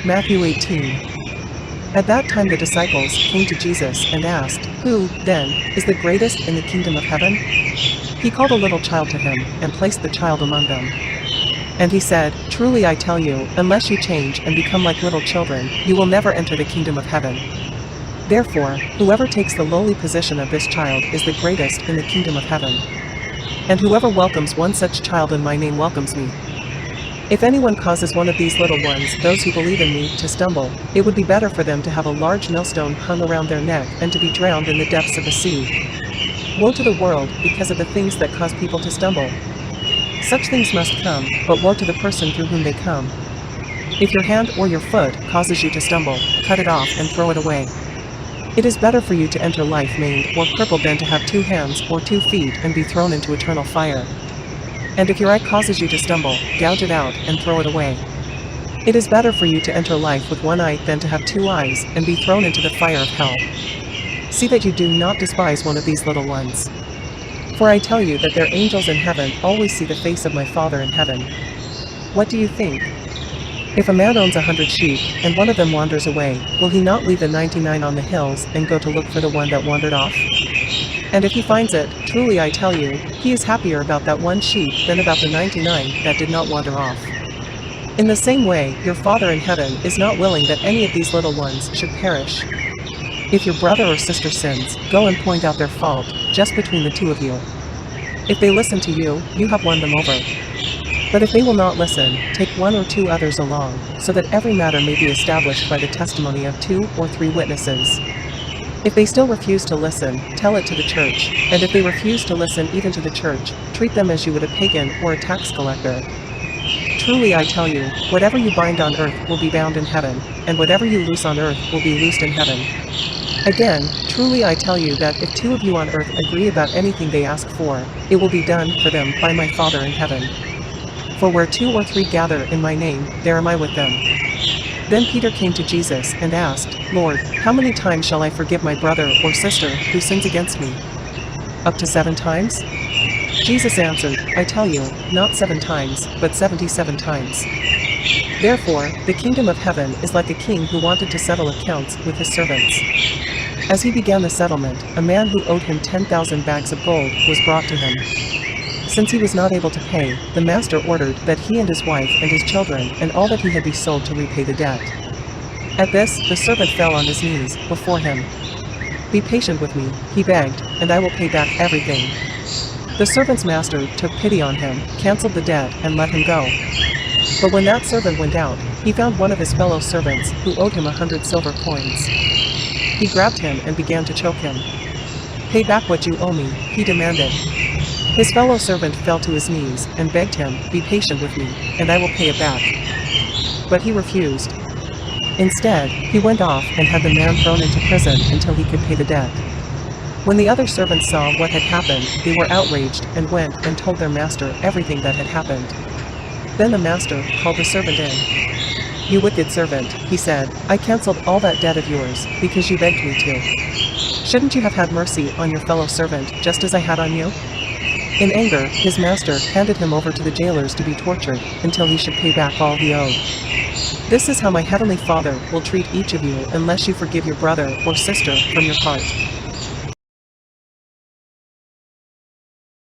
Matthew 18. At that time the disciples came to Jesus and asked, "Who, then, is the greatest in the kingdom of heaven?" He called a little child to him, and placed the child among them. And he said, "Truly I tell you, unless you change and become like little children, you will never enter the kingdom of heaven. Therefore, whoever takes the lowly position of this child is the greatest in the kingdom of heaven. And whoever welcomes one such child in my name welcomes me. If anyone causes one of these little ones, those who believe in me, to stumble, it would be better for them to have a large millstone hung around their neck and to be drowned in the depths of the sea. Woe to the world, because of the things that cause people to stumble. Such things must come, but woe to the person through whom they come. If your hand or your foot causes you to stumble, cut it off and throw it away. It is better for you to enter life maimed or crippled than to have 2 hands or 2 feet and be thrown into eternal fire. And if your eye causes you to stumble, gouge it out and throw it away. It is better for you to enter life with 1 eye than to have 2 eyes and be thrown into the fire of hell. See that you do not despise one of these little ones. For I tell you that their angels in heaven always see the face of my Father in heaven. What do you think? If a man owns 100 sheep, and one of them wanders away, will he not leave the 99 on the hills and go to look for the one that wandered off? And if he finds it, truly I tell you, he is happier about that one sheep than about the 99 that did not wander off. In the same way, your Father in heaven is not willing that any of these little ones should perish. If your brother or sister sins, go and point out their fault, just between the 2 of you. If they listen to you, you have won them over. But if they will not listen, take 1 or 2 others along, so that every matter may be established by the testimony of 2 or 3 witnesses. If they still refuse to listen, tell it to the church, and if they refuse to listen even to the church, treat them as you would a pagan or a tax collector. Truly I tell you, whatever you bind on earth will be bound in heaven, and whatever you loose on earth will be loosed in heaven. Again, truly I tell you that if 2 of you on earth agree about anything they ask for, it will be done for them by my Father in heaven. For where 2 or 3 gather in my name, there am I with them." Then Peter came to Jesus and asked, "Lord, how many times shall I forgive my brother or sister who sins against me? Up to 7 times?" Jesus answered, "I tell you, not 7 times, but 77 times. Therefore, the kingdom of heaven is like a king who wanted to settle accounts with his servants. As he began the settlement, a man who owed him 10,000 bags of gold was brought to him. Since he was not able to pay, the master ordered that he and his wife and his children and all that he had be sold to repay the debt. At this, the servant fell on his knees before him. "Be patient with me," he begged, "and I will pay back everything." The servant's master took pity on him, canceled the debt, and let him go. But when that servant went out, he found one of his fellow servants who owed him 100 silver coins. He grabbed him and began to choke him. "Pay back what you owe me," he demanded. His fellow servant fell to his knees and begged him, "Be patient with me, and I will pay it back." But he refused. Instead, he went off and had the man thrown into prison until he could pay the debt. When the other servants saw what had happened, they were outraged and went and told their master everything that had happened. Then the master called the servant in. "You wicked servant," he said, "I canceled all that debt of yours, because you begged me to. Shouldn't you have had mercy on your fellow servant, just as I had on you?" In anger, his master handed him over to the jailers to be tortured, until he should pay back all he owed. This is how my heavenly Father will treat each of you unless you forgive your brother or sister from your heart.